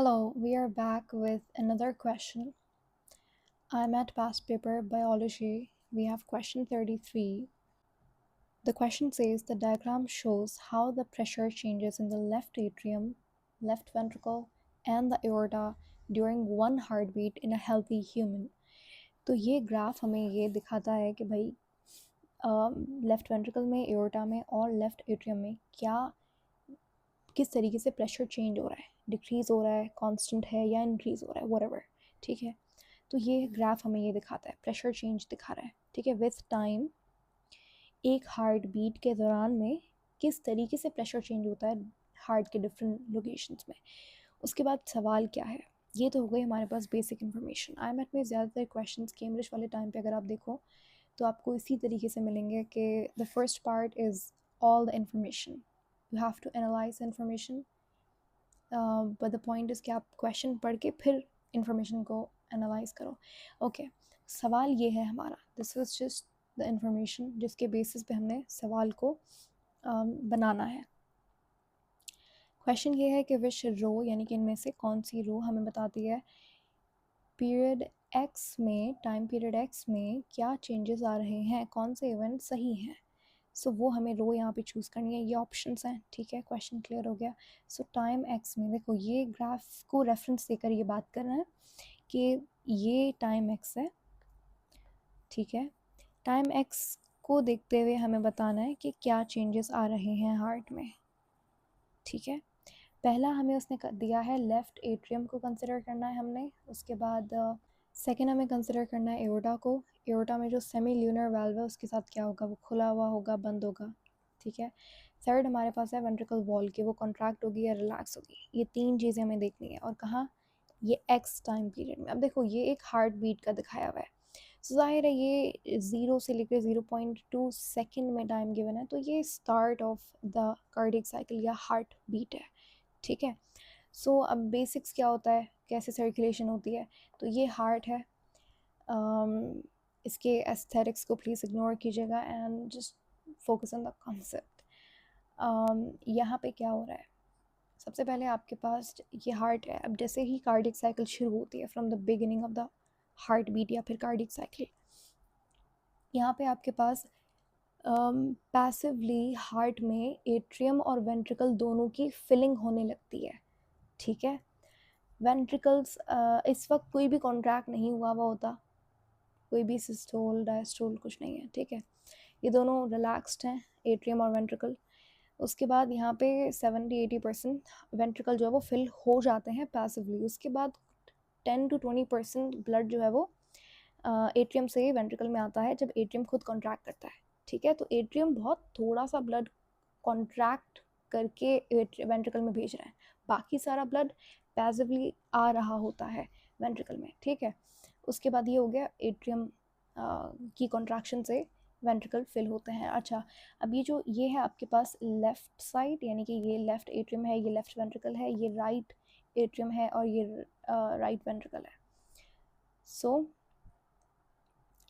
Hello, we are back with another question. I'm at past paper biology. We have question 33. The question says the diagram shows how the pressure changes in the left atrium, left ventricle, and the aorta during one heartbeat in a healthy human. तो ये graph हमें ये दिखाता है कि भाई left ventricle में, aorta में और लेफ्ट एट्रियम में किस तरीके से प्रेशर चेंज हो रहा है, डिक्रीज हो रहा है, कांस्टेंट है या इंक्रीज हो रहा है, व्हाटएवर। ठीक है, तो ये ग्राफ हमें ये दिखाता है, प्रेशर चेंज दिखा रहा है। ठीक है, विथ टाइम एक हार्ट बीट के दौरान में किस तरीके से प्रेशर चेंज होता है हार्ट के डिफरेंट लोकेशंस में। उसके बाद सवाल क्या है, ये तो हो गई हमारे पास बेसिक इन्फॉर्मेशन। IMAT में ज़्यादातर क्वेश्चंस कैम्ब्रिज वाले टाइम पे अगर आप देखो तो आपको इसी तरीके से मिलेंगे कि the first part is all the information, you have to analyse information, but the point is कि आप क्वेश्चन पढ़ के फिर इन्फॉर्मेशन को एनालाइज करो। ओके, सवाल ये है हमारा, this was just the information जिसके बेसिस पे हमने सवाल को बनाना है। क्वेश्चन ये है कि विच रो, यानी कि इनमें से कौन सी रो हमें बताती है पीरियड एक्स में, टाइम पीरियड एक्स में क्या चेंजेस आ रहे हैं, कौन से इवेंट सही हैं। सो वो हमें रो यहाँ पे चूज़ करनी है, ये ऑप्शंस हैं। ठीक है, क्वेश्चन क्लियर हो गया। सो टाइम एक्स में देखो, ये ग्राफ को रेफरेंस देकर ये बात कर रहे हैं कि ये टाइम एक्स है। ठीक है, टाइम एक्स को देखते हुए हमें बताना है कि क्या चेंजेस आ रहे हैं हार्ट में। ठीक है, पहला हमें उसने दिया है लेफ़्ट एट्रियम को कंसिडर करना है हमने। उसके बाद सेकेंड हमें कंसिडर करना है एओर्टा को। एओर्टा में जो सेमी ल्यूनर वाल्व है उसके साथ क्या होगा, वो खुला हुआ होगा, बंद होगा। ठीक है, थर्ड हमारे पास है वेंट्रिकल वॉल की, वो कॉन्ट्रैक्ट होगी या रिलैक्स होगी। ये तीन चीज़ें हमें देखनी है, और कहाँ, ये एक्स टाइम पीरियड में। अब देखो ये एक हार्ट बीट का दिखाया हुआ है, सो जाहिर है ये 0 से लेकर 0.2 सेकेंड में टाइम गिवन है, तो ये start of the cardiac cycle या हार्ट बीट है। ठीक है, सो अब बेसिक्स क्या होता है, कैसे सर्कुलेशन होती है, तो ये हार्ट है। इसके एस्थेटिक्स को प्लीज़ इग्नोर कीजिएगा and just focus on the concept. यहाँ पे क्या हो रहा है, सबसे पहले आपके पास ये हार्ट है। अब जैसे ही कार्डियक साइकिल शुरू होती है, from the beginning of the heart beat या फिर कार्डियक साइकिल, यहाँ पे आपके पास पैसिवली हार्ट में एट्रियम और वेंट्रिकल दोनों की फिलिंग होने लगती है। ठीक है, वेंट्रिकल्स इस वक्त कोई भी कॉन्ट्रैक्ट नहीं हुआ होता, कोई भी सिस्टोल डायस्टोल कुछ नहीं है। ठीक है, ये दोनों रिलैक्स्ड हैं, एट्रियम और वेंट्रिकल। उसके बाद यहाँ पे 70-80% वेंट्रिकल जो है वो फिल हो जाते हैं पैसिवली। उसके बाद 10-20% ब्लड जो है वो एट्रियम से वेंट्रिकल में आता है जब एट्रियम खुद कॉन्ट्रैक्ट करता है। ठीक है, तो एट्रियम बहुत थोड़ा सा ब्लड कॉन्ट्रैक्ट करके वेंट्रिकल में भेज रहा है, बाकी सारा ब्लड पैसिवली आ रहा होता है वेंट्रिकल में। ठीक है, उसके बाद ये हो गया एट्रियम की कॉन्ट्रैक्शन से वेंट्रिकल फिल होते हैं। अच्छा, अब ये है आपके पास लेफ़्ट साइड, यानी कि ये लेफ़्ट एट्रियम है, ये लेफ़्ट वेंट्रिकल है, ये राइट एट्रियम है और ये राइट वेंट्रिकल है। सो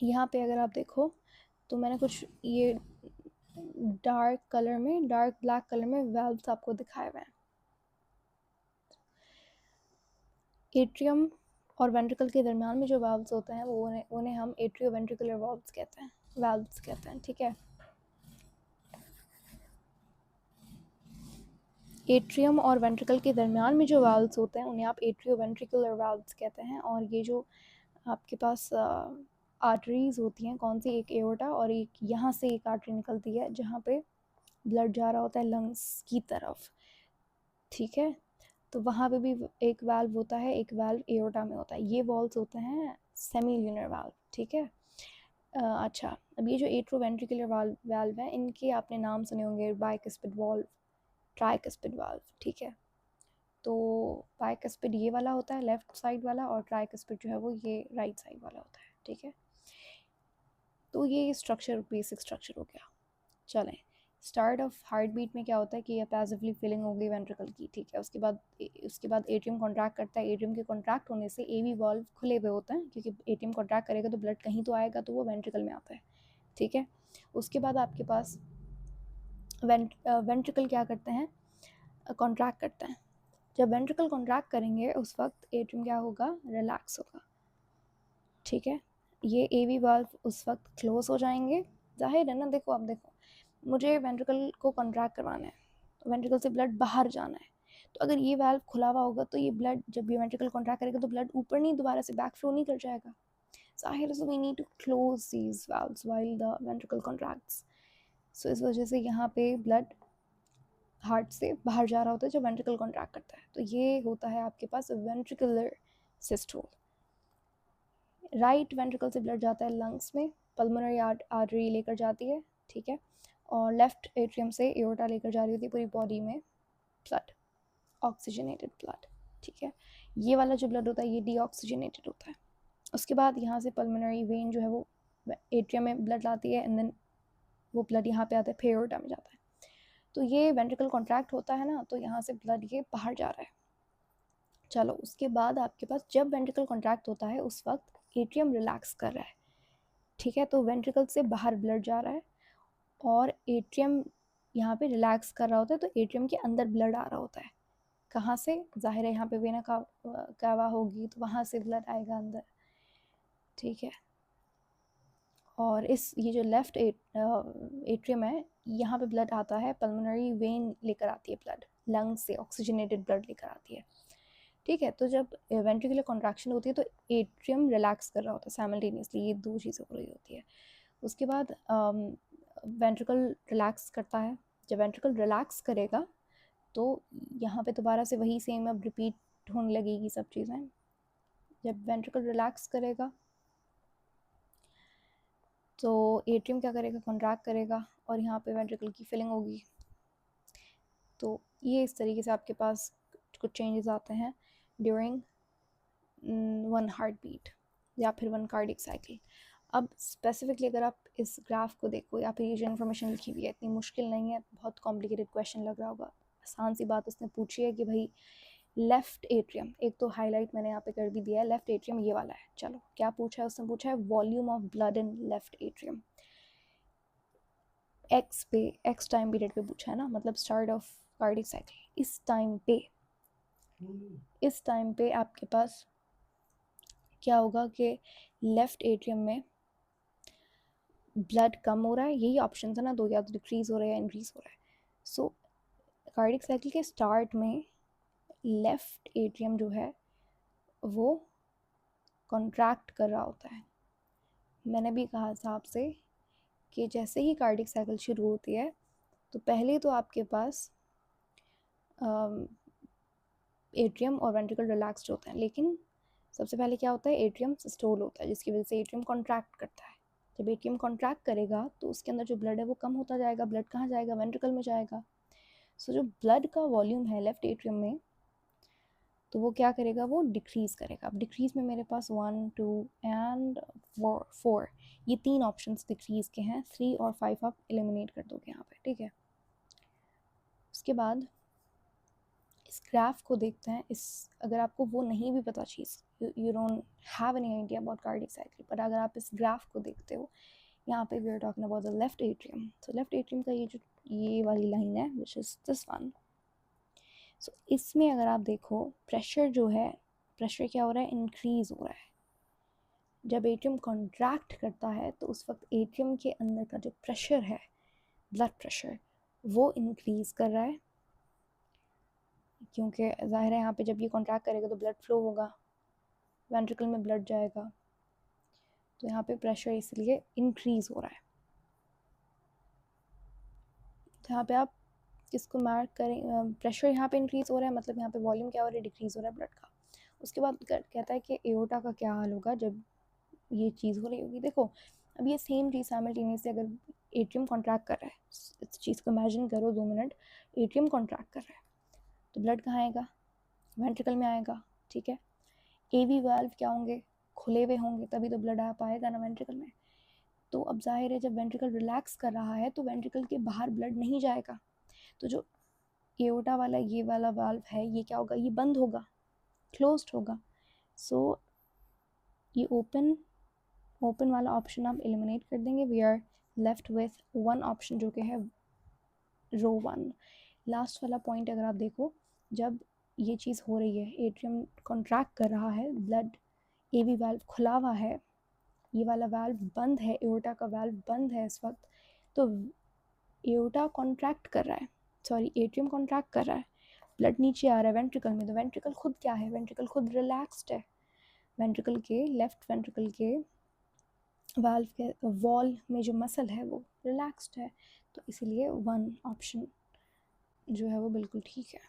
यहाँ पे अगर आप देखो तो मैंने कुछ ये डार्क कलर में, डार्क ब्लैक कलर में वेल्व्स आपको दिखाए हुए हैं। एट्रियम और वेंट्रिकल के दरमियान में जो वाल्व्स होते हैं वो उन्हें हम एट्रियो वेंट्रिकुलर वाल्व्स कहते हैं, वाल्व्स कहते हैं। ठीक है, एट्रियम और वेंट्रिकल के दरमियान में जो वाल्व्स होते हैं उन्हें आप एट्रियो वेंट्रिकुलर वाल्व्स कहते हैं। और ये जो आपके पास आर्टरीज होती हैं, कौन सी, एक एओर्टा और एक यहाँ से एक आर्टरी निकलती है जहाँ पे ब्लड जा रहा होता है लंग्स की तरफ। ठीक है, तो वहाँ पे भी एक वाल्व होता है, एक वाल्व एओर्टा में होता है। ये वॉल्व्स होते हैं सेमी ल्यूनर वाल्व। ठीक है, अच्छा, अब ये जो एट्रोवेंट्रिकुलर वाल्व है, इनके आपने नाम सुने होंगे, बाइकस्पिड वाल्व, ट्राइकस्पिड वाल्व। ठीक है, तो बाइकस्पिड ये वाला होता है लेफ्ट साइड वाला, और ट्राइकस्पिड जो है वो ये राइट साइड वाला होता है। ठीक है, तो ये स्ट्रक्चर, बेसिक स्ट्रक्चर हो गया। चलें, स्टार्ट ऑफ हार्ट बीट में क्या होता है कि ये पैसिवली फिलिंग हो गई वेंट्रिकल की। ठीक है, उसके बाद एट्रियम कॉन्ट्रैक्ट करता है। एट्रियम के कॉन्ट्रैक्ट होने से एवी वाल्व खुले हुए होते हैं, क्योंकि एट्रियम कॉन्ट्रैक्ट करेगा तो ब्लड कहीं तो आएगा, तो वो वेंट्रिकल में आता है। ठीक है, उसके बाद आपके पास वेंट्रिकल क्या करते हैं, कॉन्ट्रैक्ट करते हैं। जब वेंट्रिकल कॉन्ट्रैक्ट करेंगे उस वक्त एट्रियम क्या होगा, रिलैक्स होगा, ठीक है। ये एवी वाल्व उस वक्त क्लोज हो जाएंगे। जाहिर है ना, देखो अब देखो, मुझे वेंट्रिकल को कॉन्ट्रैक्ट करवाना है, वेंट्रिकल से ब्लड बाहर जाना है, तो अगर ये वाल्व खुला हुआ होगा तो ये ब्लड, जब ये वेंट्रिकल कॉन्ट्रैक्ट करेगा तो ब्लड ऊपर नहीं दोबारा से बैक फ्लो नहीं कर जाएगा, जाहिर है। So we need to close these valves while the ventricle contracts. So इस वजह से यहाँ पे ब्लड हार्ट से बाहर जा रहा होता है जब वेंट्रिकल कॉन्ट्रैक्ट करता है, तो ये होता है आपके पास वेंट्रिकुलर सिस्टोल। राइट वेंट्रिकल से ब्लड जाता है लंग्स में, पल्मोनरी आर्टरी लेकर जाती है, ठीक है, और लेफ्ट एट्रियम से एओर्टा लेकर जा रही होती है पूरी बॉडी में ब्लड, ऑक्सीजनेटेड ब्लड, ठीक है। ये वाला जो ब्लड होता है ये डीऑक्सीजनेटेड होता है। उसके बाद यहाँ से पल्मोनरी वेन जो है वो एट्रियम में ब्लड लाती है, एंड देन वो ब्लड यहाँ पे आता है, फिर एओर्टा में जाता है। तो ये वेंट्रिकल कॉन्ट्रैक्ट होता है ना, तो यहाँ से ब्लड ये बाहर जा रहा है। चलो उसके बाद आपके पास जब वेंट्रिकल कॉन्ट्रैक्ट होता है उस वक्त एट्रियम रिलैक्स कर रहा है, ठीक है, तो वेंट्रिकल से बाहर ब्लड जा रहा है और एट्रियम यहाँ पे रिलैक्स कर रहा होता है, तो एट्रियम के अंदर ब्लड आ रहा होता है। कहाँ से, जाहिर है यहाँ पे वेना कावा होगी तो वहाँ से ब्लड आएगा अंदर, ठीक है। और इस ये जो लेफ्ट एट्रियम है यहाँ पे ब्लड आता है, पल्मोनरी वेन लेकर आती है ब्लड, लंग्स से ऑक्सीजनेटेड ब्लड लेकर आती है, ठीक है। तो जब वेंट्रिकुलर कॉन्ट्रैक्शन होती है तो एट्रियम रिलैक्स कर रहा होता है साइमल्टेनियसली, ये दो चीज़ें हो रही होती है। उसके बाद वेंट्रिकल रिलैक्स करता है, जब वेंट्रिकल रिलैक्स करेगा तो यहाँ पे दोबारा से वही सेम अब रिपीट होने लगेगी सब चीज़ें। जब वेंट्रिकल रिलैक्स करेगा तो एट्रियम क्या करेगा, कॉन्ट्रैक्ट करेगा और यहाँ पे वेंट्रिकल की फिलिंग होगी। तो ये इस तरीके से आपके पास कुछ चेंजेस आते हैं ड्यूरिंग वन हार्ट बीट या फिर वन कार्डिक साइकिल। अब स्पेसिफिकली अगर आप इस ग्राफ को देखो या फिर ये जो इन्फॉर्मेशन लिखी हुई है इतनी मुश्किल नहीं है, बहुत कॉम्प्लिकेटेड क्वेश्चन लग रहा होगा, आसान सी बात उसने पूछी है कि भाई लेफ्ट एट्रियम, एक तो हाईलाइट मैंने यहाँ पे कर भी दिया है, लेफ्ट एट्रियम ये वाला है। चलो क्या पूछा है, उसने पूछा है volume of blood in left atrium, x पे, एक्स टाइम पीरियड पे पूछा है ना, मतलब स्टार्ट ऑफ कार्डिक साइकिल। इस टाइम पे आपके पास क्या होगा कि लेफ्ट एट्रियम में ब्लड कम हो रहा है, यही ऑप्शन था ना दो, या तो डिक्रीज हो रहा है या इंक्रीज हो रहा है। सो कार्डिक साइकिल के स्टार्ट में लेफ्ट एट्रियम जो है वो कॉन्ट्रैक्ट कर रहा होता है। मैंने भी कहा था आपसे कि जैसे ही कार्डिक साइकिल शुरू होती है तो पहले तो आपके पास एट्रियम और वेंट्रिकल रिलैक्स्ड होते हैं, लेकिन सबसे पहले क्या होता है, एट्रियम सिस्टोल होता है जिसकी वजह से एट्रियम कॉन्ट्रैक्ट करता है। जब एट्रियम कॉन्ट्रैक्ट करेगा तो उसके अंदर जो ब्लड है वो कम होता जाएगा, ब्लड कहाँ जाएगा, वेंट्रिकल में जाएगा। सो जो ब्लड का वॉल्यूम है लेफ्ट एट्रियम में तो वो क्या करेगा, वो डिक्रीज़ करेगा। अब डिक्रीज़ में मेरे पास 1 2 एंड 4 ये तीन ऑप्शंस डिक्रीज़ के हैं, 3 और 5 आप एलिमिनेट कर दोगे यहाँ पे, ठीक है। उसके बाद इस ग्राफ को देखते हैं, इस अगर आपको वो नहीं भी पता चीज़, you don't have any idea about cardiac cycle, but अगर आप इस ग्राफ को देखते हो, यहाँ पे we are talking about the left atrium. तो लेफ्ट एट्रियम का ये वाली लाइन है which is this one. So इसमें अगर आप देखो प्रेशर जो है, प्रेशर क्या हो रहा है, इंक्रीज़ हो रहा है। जब एट्रियम कॉन्ट्रैक्ट करता है तो उस वक्त एट्रियम के अंदर का जो प्रेशर है, ब्लड प्रेशर, वो इंक्रीज़ कर रहा है, क्योंकि ज़ाहिर है यहाँ पे जब ये कॉन्ट्रैक्ट करेगा तो ब्लड फ्लो होगा, वेंट्रिकल में ब्लड जाएगा, तो यहाँ पे प्रेशर इसलिए इंक्रीज़ हो रहा है। तो यहाँ पे आप किसको मार्क करें, प्रेशर यहाँ पे इंक्रीज़ हो रहा है, मतलब यहाँ पे वॉल्यूम क्या हो रहा है, डिक्रीज़ हो रहा है ब्लड का। उसके बाद कहता है कि एओर्टा का क्या हाल होगा जब ये चीज़ हो रही होगी। देखो अब ये सेम चीज़ साइमल्टेनियसली अगर एट्रियम कॉन्ट्रैक्ट कर रहा है, इस चीज़ को इमेजिन करो 2 मिनट, एट्रियम कॉन्ट्रैक्ट कर रहा है तो ब्लड कहाँ आएगा, वेंट्रिकल में आएगा, ठीक है। एवी वाल्व क्या होंगे, खुले हुए होंगे, तभी तो ब्लड आ पाएगा ना वेंट्रिकल में। तो अब जाहिर है जब वेंट्रिकल रिलैक्स कर रहा है तो वेंट्रिकल के बाहर ब्लड नहीं जाएगा, तो जो एओर्टा वाला ये वाला वाल्व है ये क्या होगा, ये बंद होगा, क्लोज्ड होगा। सो ये ओपन वाला ऑप्शन आप एलिमिनेट कर देंगे, we are left with one option जो कि है रो 1। लास्ट वाला पॉइंट अगर आप देखो, जब ये चीज़ हो रही है, एट्रियम कॉन्ट्रैक्ट कर रहा है, ब्लड एवी वाल्व खुला हुआ है, ये वाला वाल्व बंद है, एओर्टा का वाल्व बंद है इस वक्त, तो एओर्टा कॉन्ट्रैक्ट कर रहा है, सॉरी एट्रियम कॉन्ट्रैक्ट कर रहा है, ब्लड नीचे आ रहा है वेंट्रिकल में, तो वेंट्रिकल खुद क्या है, वेंट्रिकल खुद रिलैक्स्ड है, वेंट्रिकल के लेफ्ट वेंट्रिकल के वाल्व के वॉल में जो मसल है वो रिलैक्स्ड है, तो इसीलिए वन ऑप्शन जो है वो बिल्कुल ठीक है।